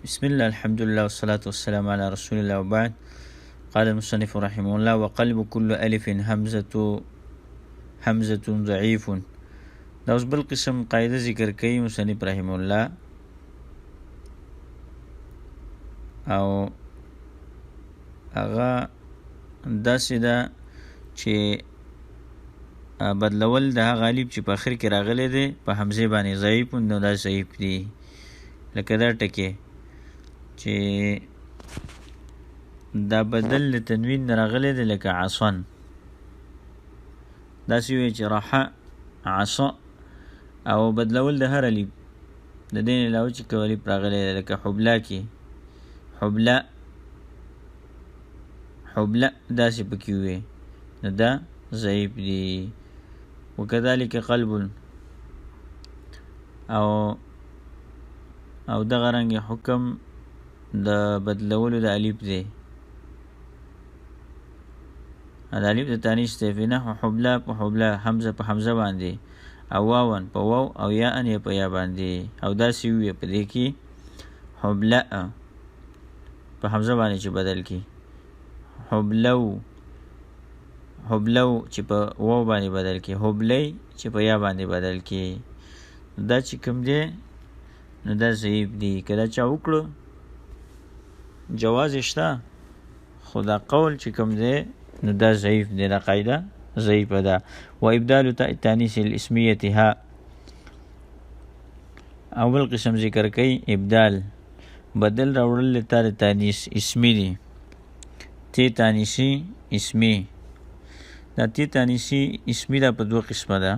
بسم الله الحمد لله والصلاة والسلام على رسول الله وبعد. قال المصنف رحمه الله: وقلب كل ألف همزة ضعيف. دا اوس بل قسم قاعده ذکر کوي مصنف رحمه الله، او هغه داسې ده چې بدلول د هغه الف چې په اخر کې راغلی دی په حمزه باندې ضعیف، نو دا ضعیف دی. لکه دا ټکی چې دا بدل د تنوین راغلی دی، لکه عصن. داسې وی چې راحه عصا، او بدلول د هر الف د دین علاوه چې کوم الف راغلی دی، لکه حبلا کې حبلا حبلا، داسې پکې وي، نو دا ضعیف دی. وکذلك قلب، او دغه رنګ حکم د بدلولو د الف دی. د الف د تانیث دی، فی نحو حبلا په حبلا، حمزه په حمزه باندې، او واون په واو، او یا ان په یا باندې، او داسې وي په دې کې حبلا په حمزه باندې چې بدل کی، حبلو حبلو چې په واو باندې بدل کی، حبلی چې په یا باندې بدل کی. دا چې کوم دی نو دا ضعیف دی. که دا چا وکړو جواز شته، خو دا قول چې کوم دی نو دا ضعیف دی. دا قاعده ضعیفه ده. و ابدال تاء التانیث الاسمیه ها، اول قسم ذکر کوي ابدال، بدل راوړل تاء تانیث اسمی دی. تی تانیثی اسمی، دا تی تانیثی اسمی دا په دوه قسمه ده.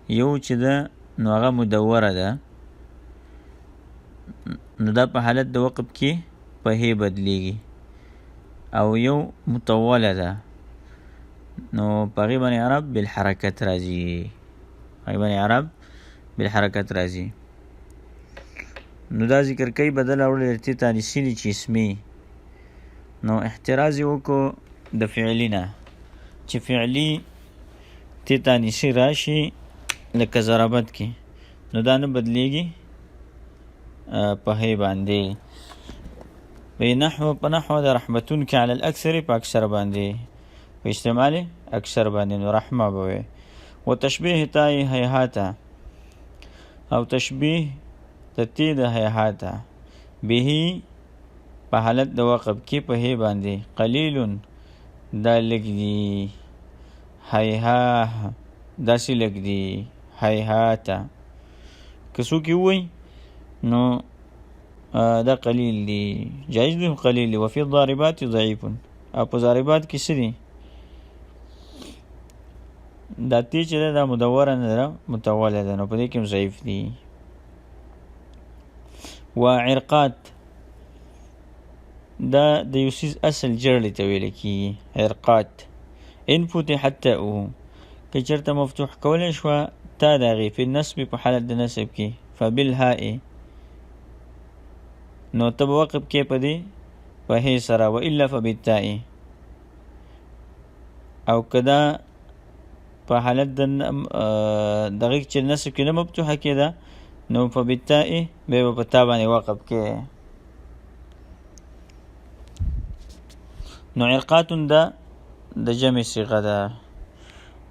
یو چې ده نو هغه مدوره ده، نو دا په حالت د وقف کې په هی بدلیږي، او یو مطوله ده، نو په هغې باندې عرب بالحرکت راځي، هغې باندې عرب بالحرکت راځي. نو دا ذکر کوي بدل راوړل تی تانیثي دي چې اسمی. نو احتراز یې وکړو د فعلي نه، چې فعلي تی تانیثي راشي لکه ضربت کې، نو دا نه بدلیږي په هی باندې. په نحو د رحمتون کې علی الاکثر په اکثر باندې، په استعمال اکثر باندې، نو رحمه به وي. و تشبیه تای هیهاته، او تشبیه د تی د هیهاته به په حالت د وقف کې په هی باندې، قلیلون دا لږ دی، هیها داسې لږ دی، هیهاته که څوک یې ووایي نو دا قلیل دی، جایز دی قلیل دی. وفي الضاربات ضعیف، او په ضاربات کې څه دی؟ دا تی چې ده دا مدوره نه ده، متوله ده، نو په دې کې هم ضعیف دی. و عرقات، دا د یو څیز اصل جړلې ته ویل کېږي عرقات. ان فتحت تاؤه، که چېرته مفتوح کولی شوه تا د هغې فی النصب په حالت د نصب کې، فبالهاء، نو ته به وقف کې په دې په هی سره، و الا فبالتاء، او که دا په حالت د دغې چې نصب کې نه مفتوحه کېده، نو فبالتاء بیا به په تا باندې وقف کې. نو عرقاتون دا د جمع صیغه ده.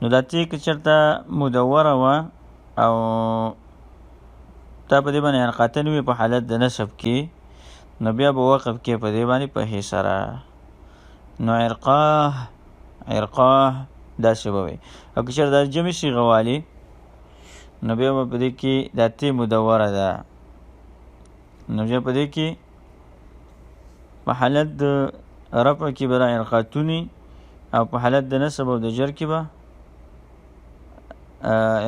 نو دا تی که چېرته مدوره وه او تا په دې باندې عرقاتن وي په حالت د نصب کې، نو بیا به وقف کې په دې باندې په هی سره. نو عرقاه داسې به وي. او که چېرته د جمع صیغه والي، نو بیا به په دې کې دا تی مدوره ده، نو بیا په دې کې په حالت د رفع کې به عرقاتونی، او په حالت د نصب او د جر کې به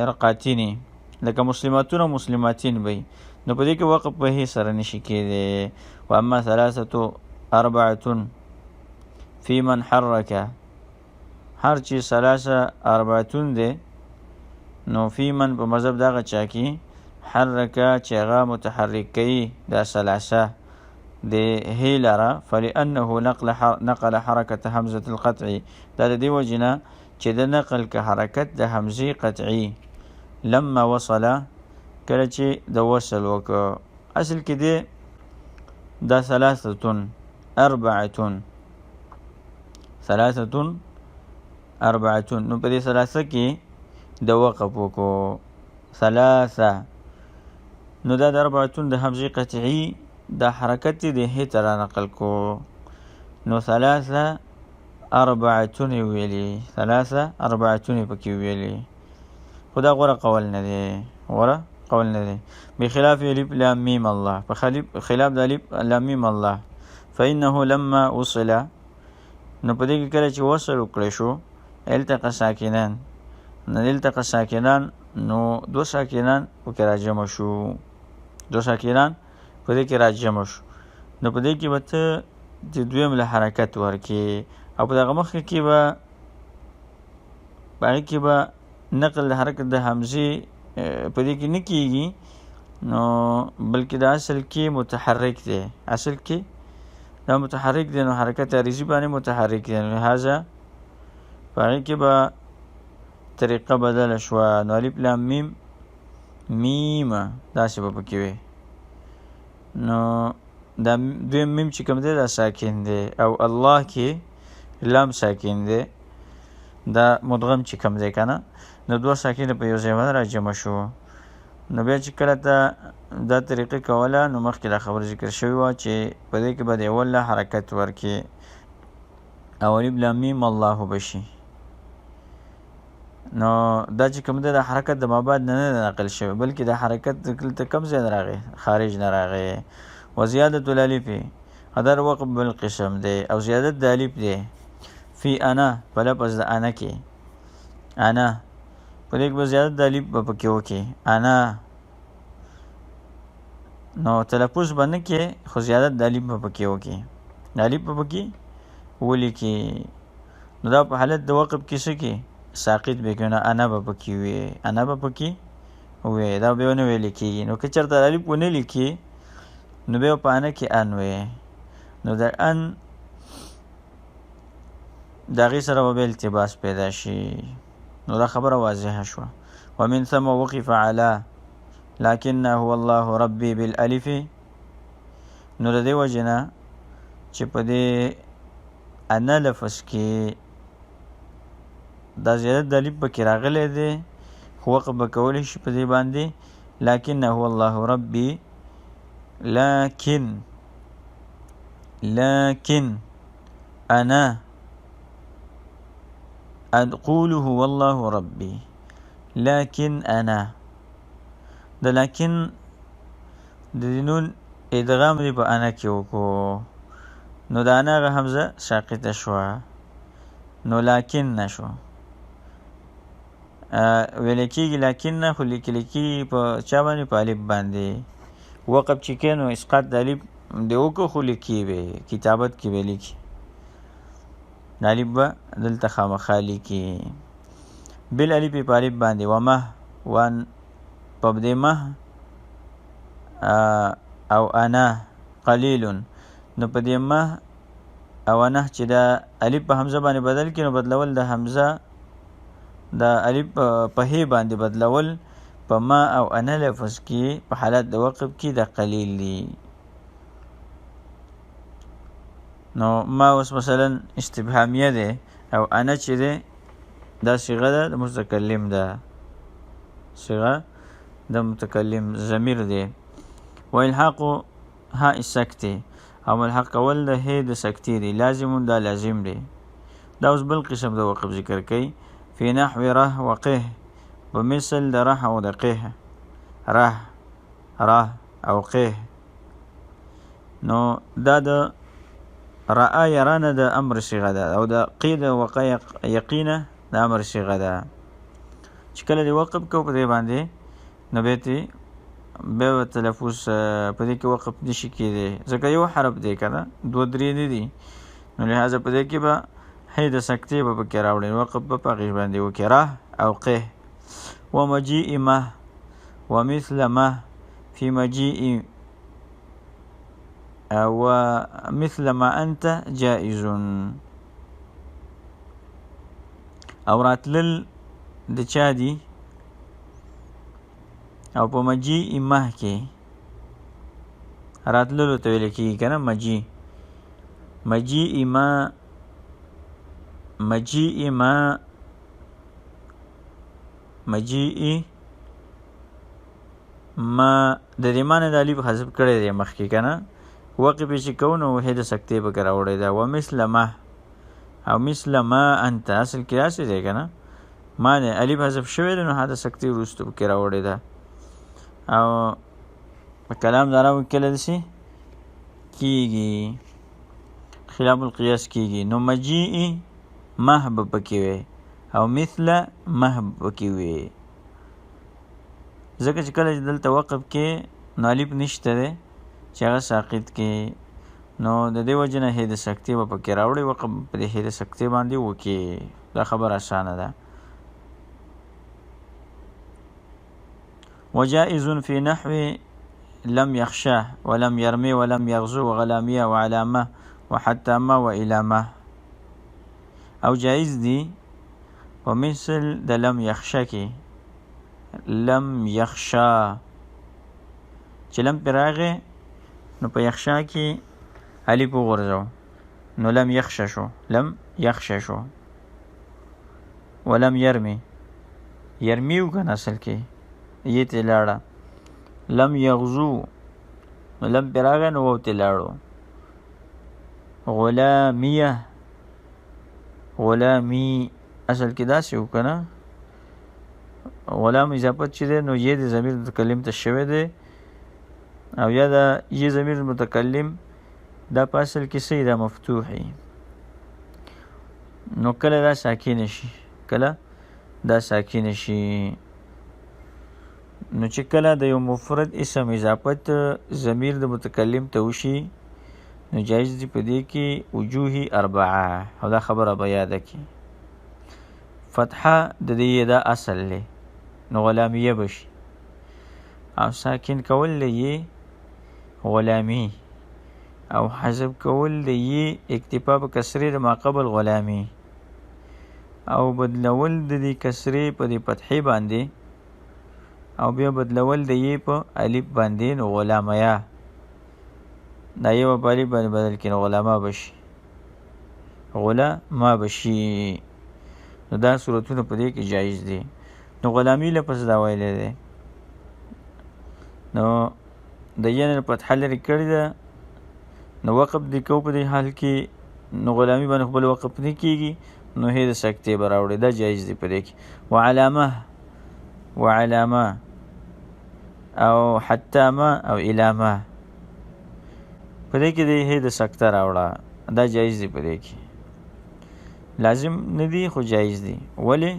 عرقاتینی، لکه مسلماتون او مسلماتین به، نو په دې کې وقف په هی سره نشي کېدی. و اما ثلاثه اربعه فی من حرک، هر چې ثلاثه اربعتون دی، نو فی من په مذهب دغه چا کې حرکه چې هغه متحرک کوي دا ثلاثه د هی لره، فلانه نقل حرکت حمزه القطع، دا د دې وجې نه چې د نقل که حرکت د حمزې قطعي لما وصله کله چې د وصل وکړه. اصل کې دی دا ثلاثتون اربعتون ثلاثتون اربعتون. نو په دې ثلاثه کې د وقف وکړو ثلاثه. نو دا د اربعتون د حمزه قطعی دا حرکت دی هي تر نقل کو. نو ثلاثه اربعتون ویلی ثلاثه اربعتون پکې ویلی خدا غوره قول نه دی غوره قول نه دی بخلاف الف لام میم الله خلاف د الف لام میم الله فانه لما وصل نو په دې کې کله چې وصل وکړې شو التقى ساکنان نو التقى ساکنان نو دو ساکنان وکړه راجم شو دو ساکنان په دې کې راجم شو. نو په دې کې به ته د دویم له حرکت ورکې او په دغه مخکې کې به باقي کې به نقل د حرکت د حمزه په دې کې نه کېږي نو بلکې د اصل کې متحرک دی اصل کې دا متحرک دی نو حرکت عارضي باندې متحرک دی لہذا باقي کې به طریقه بدله شوه نو الف لام میم میم داسې به پکې وي. نو دا دویم میم چې کوم دی دا ساکن دی او الله کې لام ساکن دی دا مدغم چې کوم دی کنه نو دوه ساکن په یو ځای باندې راجمع شو. نو بیا چې کله ته دا طریقه کوله نو مخکې دا خبر ذکر شوی وه چې په دې کې به د اول حرکت ورکې او الف لام میم الله بشي. نو دا چې کوم دی د حرکت د مابعد نه نقل شوی بلکې د حرکت دلته کم ځای نه راغی خارج نه راغی. وزیادة الالف هدر وقف بالقسم دی او زیادت د الف دی فی انا په لفظ د انا کې انا په دې کې به زیادت د الف به پکې وکړي انا نو تلفظ به نه کې خو زیادت د الف به پکې وکړي د الف به پکې ولیکي. نو دا په حالت د وقف کې څه کې ساقط به کنه انا به پکې وي انا به پکې وي دا به نه ویل کېږي. نو که چېرته الف ونه لیکي نو بیا په انا کې ان وي نو د ان د هغې سره به التباس پیدا شي. نو دا خبره واضحه شوه. ومن ثم وقف على لكن هو الله ربي بالالف نو د دې وجې نه چې په دې انا لفظ کې دا زیادت د الف پکې راغلی دی خو وقف به کولی شي په دې باندې لكن هو الله ربي لكن أنا أقول هو الله ربي لكن أنا ده لكن ده نون ادغام دی په انا کې وکړو نو د انا غ حمزه ساقطه شوه نو لكن نشو ویل کېږي لكن نه خو لیکل کېږي په چا باندې په الف باندې وقف چې کې نو اسقاط د الف د وکړو خو لیکي به کتابت کې به لیکي د الف به دلته خامخا لیکي بالالف په الف باندې ومه وان په دې مه او انا قلیل نو په دې مه او انا چې د الف په حمزه باندې بدل کړي نو بدلول د حمزه د الف په هی باندې بدلول په ما او انا لفظ کې په حالت د وقف کې د قلیل دی. نو ما اوس مثلا استفهامیه ده او انا چې ده دا صيغه ده د متکلم ده صيغه د متکلم ضمیر ده. والحق ها السکته او الحق اول ده هي د سکتی دی لازم دا لازم دی. دا اوس بل قسم د وقف ذکر کوي فی نحو ره وقه بمثل د ره او د قه ره او قه. نو دا د رأى يرانا د امر صيغه ده او د قید وقع یقینه د امر صيغه ده چې کله دی وقف کو په دې باندې نو به تلفظ په دې کې وقف نشي کېدی ځکه یو حرف دی کنه دوه درې نه دي نو لهذا په دې کې به هي د سکتې به پکې راوړي وقف به په هغې باندې وکړي ره او قه. ومجيء ما ومثل ما في مجيء ومثل ما أنت جائز او راتلل د چا دي او په مجيء ما کې راتللو ته ویل کېږي که نه مجی مجیء ما مجیء ما مجیء ما د دې معنی د الف حذف کړی دی مخکې که نه وقف یې چې کوو نو هې د سکتې پکې راوړی ده ومثل ما او مثل ما انت اصل کې داسې دی که نه ما دی الف حذف شوی دی نو ها د سکتې وروسته پکې راوړی ده او په کلام دارو کې کله داسې کېږي خلاف القیاس کېږي نو مجیء مه به پکې وی او مثل مه به پکې وی ځکه چې کله چې دلته وقف کې نو الف نشته دی چې هغه ساقط کې نو د دې وجې نه هې د سکتې به پکې راوړی وقف په دې هې د سکتې باندې وکړي دا خبره اسانه ده وجائز في نحو لم يخشاه ولم يرمي ولم يغزو وغلامية وعلامة وحتى ما وإلى ما او جائز دي ومثل د لم يخشا کې لم يخشا چې لم پر راغی نو په یخشا کې الف وغورځو نو لم يخشا شو لم يخشا شو ولم يرمي يرميو کنه اصل کې یې ته لاړه لم يغزو لم پر راغی نو وو ته لاړو غلامیه غلامی اصل کې داسې وکنه غلام اضافت چې دی نو یې د ضمیر متکلم ته شوی دی او یا د یې ضمیر متکلم دا په اصل کې صحیح ده مفتوحي نو کله دا ساکن شي کله دا ساکن شي نو چې کله د یو مفرد اسم اضافت ضمیر د متکلم ته وشي نو جایز دی په دې کې وجوه اربعه او دا خبره به یاده کی فتحه د دې دا اصل له نو غلامیه بشي او ساکن کول له غلامی او حذف کول له اکتفا په کسره د ما قبل غلامی او بدلول د دې کسره په دې فتحې باندې او بیا بدلول د یې په الف باندې نو غلامیا دا یو په الف باندې بدل کړي غلاما بشي غلاما بشي نو دا صورتونه په دې کې جایز دي نو غلامی لپس دا ویلې ده نو د یې نه فتح لري کړی ده نو وقف دی کو په دې حال کې نو غلامی باندې خپل وقف نه کیږي نو هې د سکتې براوړي دا جایز دی په دې کې وعلامه او حتی ما او الی ما په دې کې د هې د سکته راوړه دا جایز دی په دې کې لازم نه دی خو جایز دی ولی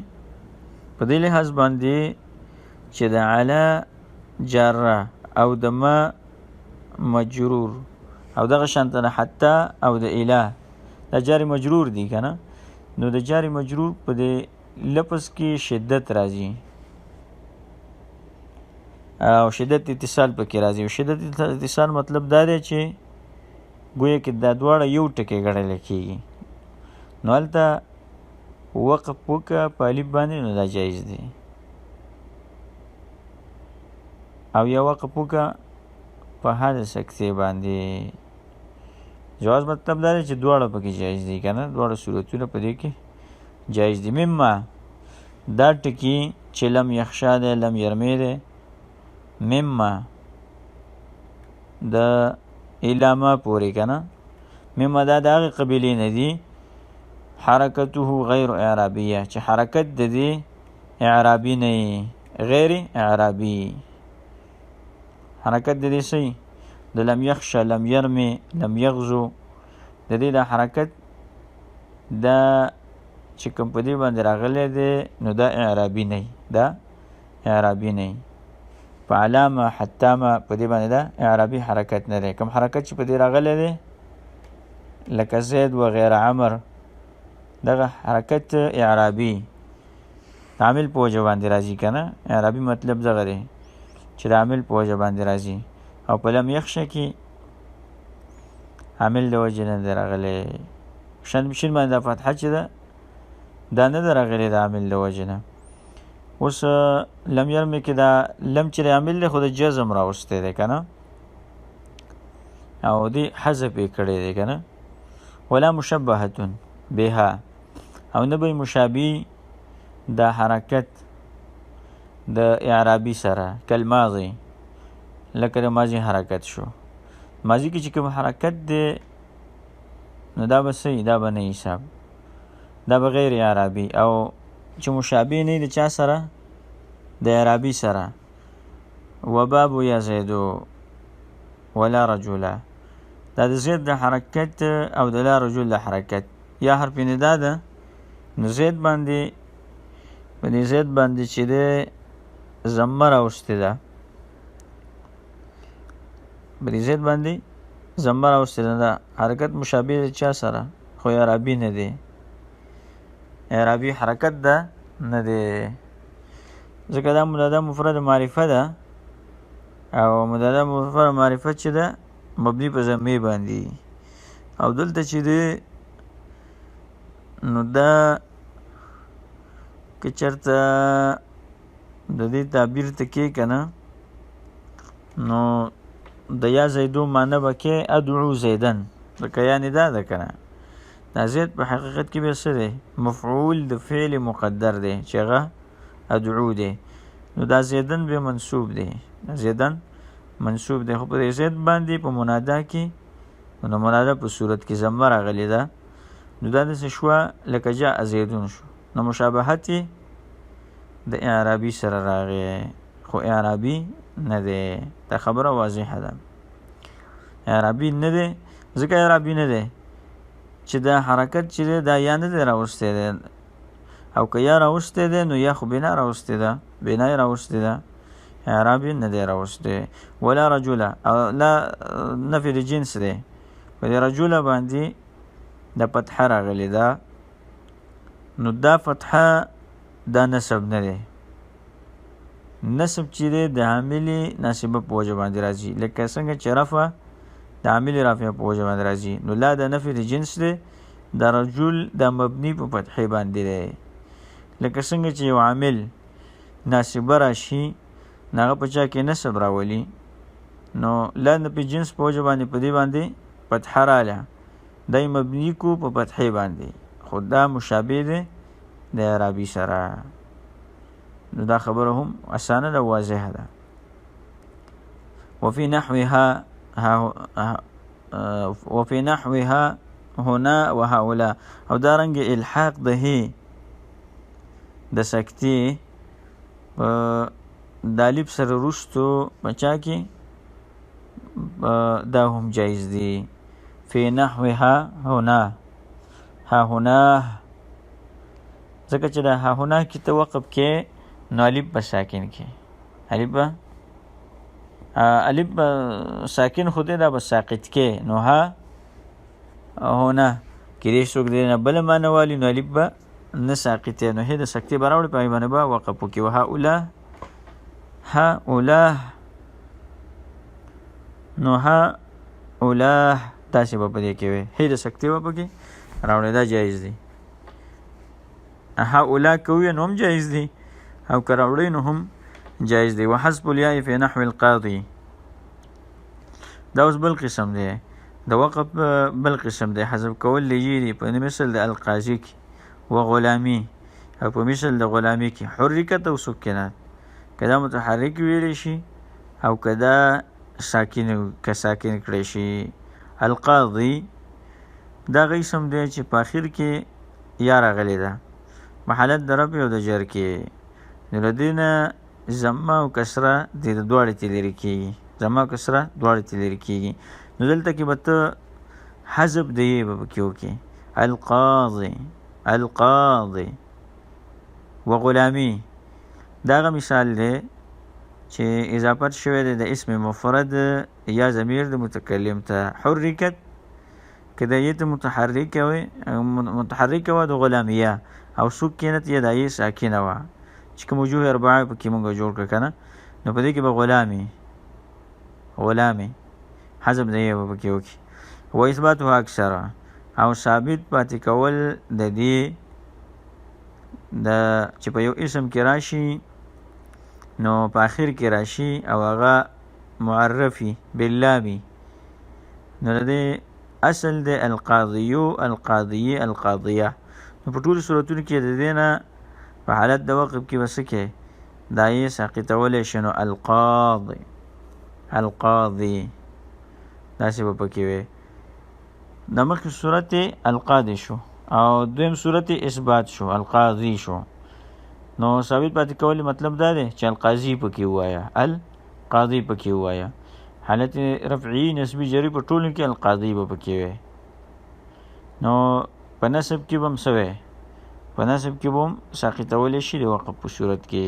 په دې لحاظ باندې چې د علی جاره او د ما مجرور او دغه شانته حتی او د اله دا جاری مجرور دی کنه نو د جاری مجرور په دې لفظ کې شدت راځي او شدت اتصال پکې راځي او شدت اتصال مطلب دا دی چې گویا کې دا دواړه یو ټکی ګڼل کېږي نو هلته وقف وکړه په الف باندې نو دا جایز دی او یا وقف وکړه په هر سکتې باندې جواز مطلب دا دی چې دواړه پکې جایز دي که نه دواړه صورتونه په دې کې جایز دي مما دا ټکي چې لم یخشا دی لم یرمی دی مما د علامه پورې که نه مما دا د هغې قبیلې نه دي حرکته غیر اعرابیه چې حرکت د دې اعرابي نه غیر اعرابي حرکت د دې صحیح د لم یخشا لم یرمی لم یغزو د دې د حرکت دا چې کوم په دې باندې راغلی دی نو دا اعرابي نه دا اعرابي نه په علامه حتی ما په دې باندې دا اعرابي حرکت نه دی کوم حرکت چې په دې راغلی دی لکه زید و غیر عمر دغه حرکت اعرابي عامل په وجه باندې راځي که نه اعرابي مطلب دغه دی چې د عامل په وجه باندې راځي او په لم یخشه کې عامل د وجه نه دی راغلی شین باندې دا فتحه چې ده دا نه ده راغلی د عامل د وجه نه اوس لم یرمې کې دا لم چې عامل دی خو د جزم راوستی دی که نه او دی حذف یې کړی دی که نه. ولا مشبهتون بها او نه به مشابه د حرکت د اعرابي سره کالماضي لکه د ماضي حرکت شو. ماضي کې چې کوم حرکت دی نو دا به صحیح، دا به نه حساب، دا به غیر اعرابي. او چې مشابه نه د چا سره؟ د اعرابي سره. وباب یا زیدو ولا رجلا دا د زید د حرکت او د لا رجل د حرکت. یا حرف ندا ده نو زید باندې په دې زید باندې چې د ضمه راوستې ده، په دې زید باندې ضمه راوستې ده. حرکت مشابه د چا سره؟ خو اعرابي نه دی، اعرابي حرکت ده نه دی، ځکه دا منادا مفرد معرفه ده او منادا مفرد معرفه چې ده مبني په ضمې باندې. او دلته چې دی نو دا که چېرته د دې تعبیر ته کې که نه نو د یا زیدو معنی به کې ادعو زیدن، لکه یا ندا ده که نه. دا زید په حقیقت کې به څه دی؟ مفعول د فعل مقدر دی چې هغه ادعو دی. نو دا زیدن به منصوب دی، زیدن منصوب دی. خو په دې زید باندې په منادا کې نو منادا په صورت کې ضمه راغلې ده، نو دا داسې شوه لکه جاء زیدون شو. نو مشابهت یې د اعرابي سره راغی، خو اعرابي نه دی. دا خبره واضحه ده، اعرابي نه دی. ځکه اعرابي نه دی چې دا حرکت چې دی دا یا نه دی راوستی دی، او که یا راوستی دی نو یا خو بنا راوستی ده، بنا یې راوستی ده، اعرابي نه دی راوستی. ولا رجوله او لا نفي د جنس دی. په دې رجوله باندې د فتحه راغلې ده، نو دا فتحه دا نسب نه دی. نسب چې دی د عاملې ناسبه په وجه باندې راځي، لکه څنګه چې رفع د عاملې رافعه په وجه باندې راځي. نو لا د نفي د جنس دی، د رجل د مبني په فتحې باندې دی. لکه څنګه چې یو عامل ناسبه راشي نو هغه په چا کې نسب راولي، نو لا د په جنس په وجه باندې په دې باندې فتحه راله، دا یې مبني کو په فتحې باندې، خو دا مشابه دی د اعرابي سره. نو دا خبره هم اسانه ده، واضحه ده. وفي نحوها هنا وهؤلاء او دارنګ الحاق د هي د سکتی د الف سره رستو بچا کې دا هم جایز دي. فی نحوها هنا ها هنا، ځکه چې دا ها هنا کې ته وقف کې نو الف به ساکن کې، الف به ساکن خو دې دا به ساقط کې، نو ها هنا کې دې څوک دې نه بل معنی والی نو الف به نه ساقطې، نو هې د سکتې به راوړي په هغې باندې به وقف وکړي. هؤلاء نو هؤلاء داسې به په دې کې وي، هې د سکتې به پکې راوړي، دا جایز دی. هؤلاء که ووایې نو هم جایز دی، او که راوړی نو هم جایز دی. وحذف الیاء فی نحو القاضي دا اوس بل قسم دی، د وقف بل قسم دی. حذف کول لیجي دی په مثل د القاضي کې، و غلامی او په مثل د غلامی کې. حرکت او سکنات که دا متحرک ویلی شي او که دا ساکن کړی شي. القاضي دا قسم دی چې په اخر کې یا راغلی ده په حالت د رفع او د جر کې، نو له دې نه ضمه او کسره د دواړې ته لرې کېږي، ضمه او کسره دواړې ته لرې کېږي. نو دلته کې به ته حذف د یې به پکې وکړې، القاضي و غلامی. دا هغه مثال دی چې اضافت شوی دی د اسم مفرد یا ضمیر د متکلم ته. حرکت که د یې ته متحرکه وه د غلامیه، او سکنت یا د یې ساکنه وه چې کوم وجوه اربعه پکې مونږ جوړ کړه که نه، نو په دې کې به غلامي حذف د یې به پکې وکړي. و اثباتها اکثره او ثابت پاتې کول د دې چې په یو اسم کې راشي نو په آخر کې راشي او هغه معرفي باللامي نو د دې اصل د القاضیو القاضیه القاضیه. نو په ټولو صورتونو کې د دې نه په حالت د وقف کې به څه کې دا یې ساقطولی شي. نو القاضي القاضي داسې به پکې وي. د مخکې صورت القاضي شو او دویم صورت اثبات شو القاضي شو. نو ثابت پاتې کولو مطلب دا دی چې القاضي پکې ووایه القاضي پکې ووایه. حالت رفعي نسبي جری په ټولو کې القاضي به پکې وي. نو په نسب کې به هم څه وی په نسب کې به هم ساقطولی شي د وقف په صورت کې.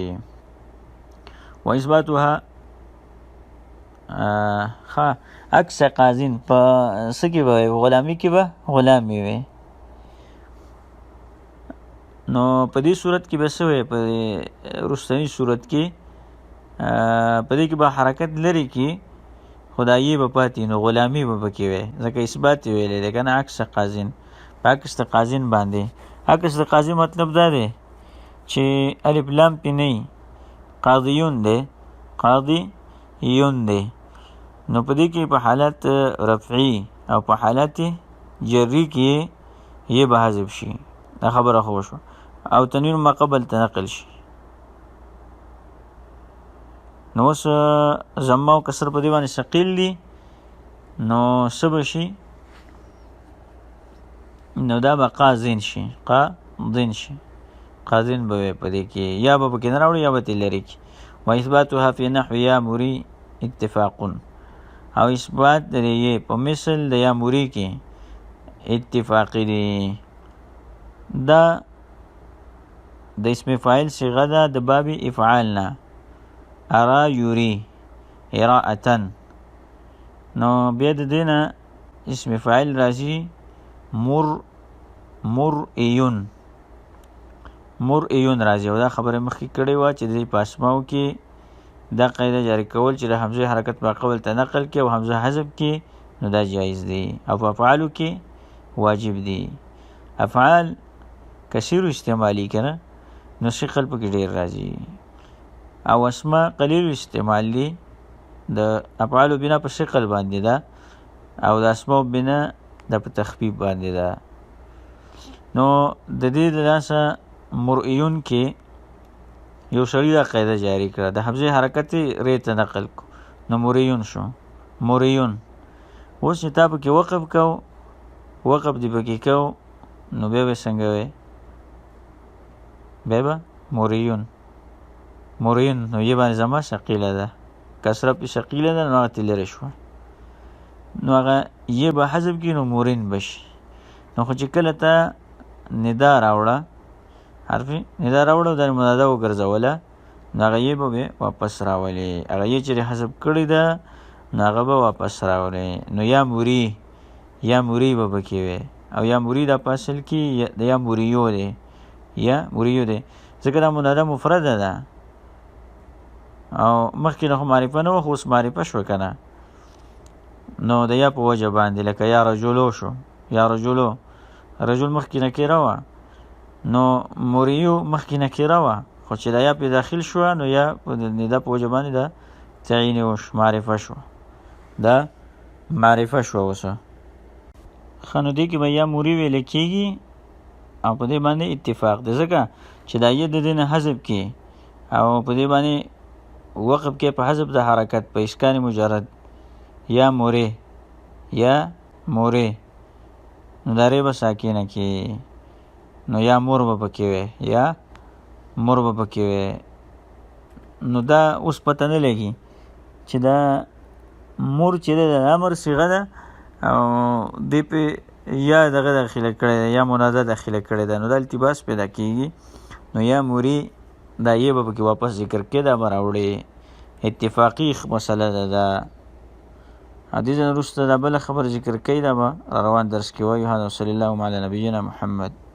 و اثباتها عکس قاضین په څه کې به غلامي کې به غلامي وي. نو په دې صورت کې به څه وي په رستنی صورت کې په دې کې به حرکت لري کې خدایي به پاتې نو غلامي به پکې وي ځکه اثبات ویلې دی که نه عکس قاضین په عکس د قاضین باندې. عکس د قاضي مطلب دا دی چې الف لام پې نه قاضیون دی قاضیون دی. نو په دې کې په حالت رفعي او په حالت جری کې یې به حذف شي. دا خبره خو شو او تنوین ما قبل ته نقل شي. نو اوس ضمه او کسر په دې باندې ثقیل دي نو څه به شي نو دا به قاضین شي قاضین شي قاضین به وي په دې کې یا به پکې نه راوړي یا به ترې لرې کړي. و اثباتها فی نحو یا مري اتفاقون او اثبات د یې په مثل د یا مري کې اتفاقي دی. دا د اسم فاعل صيغه ده د باب افعال نه ارا یوری اراءتن. نو بیا د دې نه اسم فاعل راځي مرئیون راځي او دا خبره مخکې کړې وه چې د دې په اسماو کې دا قاعده جاری کول چې د حمزه حرکت ما قبل ته نقل کې او حمزه حذف کې نو دا جایز دی او په افعالو کې واجب دی. افعال کثیر استعمالی کنه نو ثقل پکې ډیر راځي او اسماء قلیل استعمال دي. د افعالو بنا په ثقل باندې ده او د اسماء بنا د په تخفیف باندې ده. نو د دې د لاسه مرئیون کې یو سړي دا قاعده جاری کړه د حمزه حرکت ری ته نقل کو نو مرئیون شو مرئیون. اوس چې تا پکې وقف کو وقف دی پکې کو نو بیا به څنګه وی بیا به مرئیون نو یې باندې زما ثقیله ده کسره پې ثقیله ده نو هغه ترې لرې شوه نو هغه یې به حذف کړي نو مورین بشي. نو خو چې کله ته ندا راوړه حرف ندا راوړه دا مناده وګرځوله نو هغه یې به واپس راولې هغه یې چې حذف کړې ده نو هغه به واپس راولې. نو یا مري به پکې وي او یا مري دا په اصل کې د یا مریو دی یا مریو دی ځکه دا مناده مفرده ده او مخکې نه خو معرفه نه وه خو اوس معرفه شوه که نه نو د یا په وجه باندې لکه یا رجلو شو یا رجلو رجل مخکې نکره وه نو مریو مخکې نکره وه خو چې د یا پې داخل شوه نو یا د په وجه باندې د تعین وشو معرفه شوه دا معرفه شوه اوسه ښه. نو دې کې به یا مري ویلی کېږي او په دې باندې اتفاق دی ځکه چې دا یې د دې نه حذف کړي او په دې باندې وقف کې په حذف د حرکت په اسکان مجرد یا مورې نو دا ری به ساکنه کې نو یا مور به پکې وي یا مور به پکې وي. نو دا اوس پته نه لګي چې دا مور چې ده د امر صیغه ده او دې پې یا دغه داخله کړی ده یا مناده داخله کړی ده نو دا التباس پیدا کېږي. نو یا موري دا یې به پکې واپس ذکر کې دا به راوړې اتفاقي مسله ده. دا حدیث وروسته دا بله خبر ذکر کوي دا به روان درس کې وایو. هذا صلی الله علی نبینا محمد.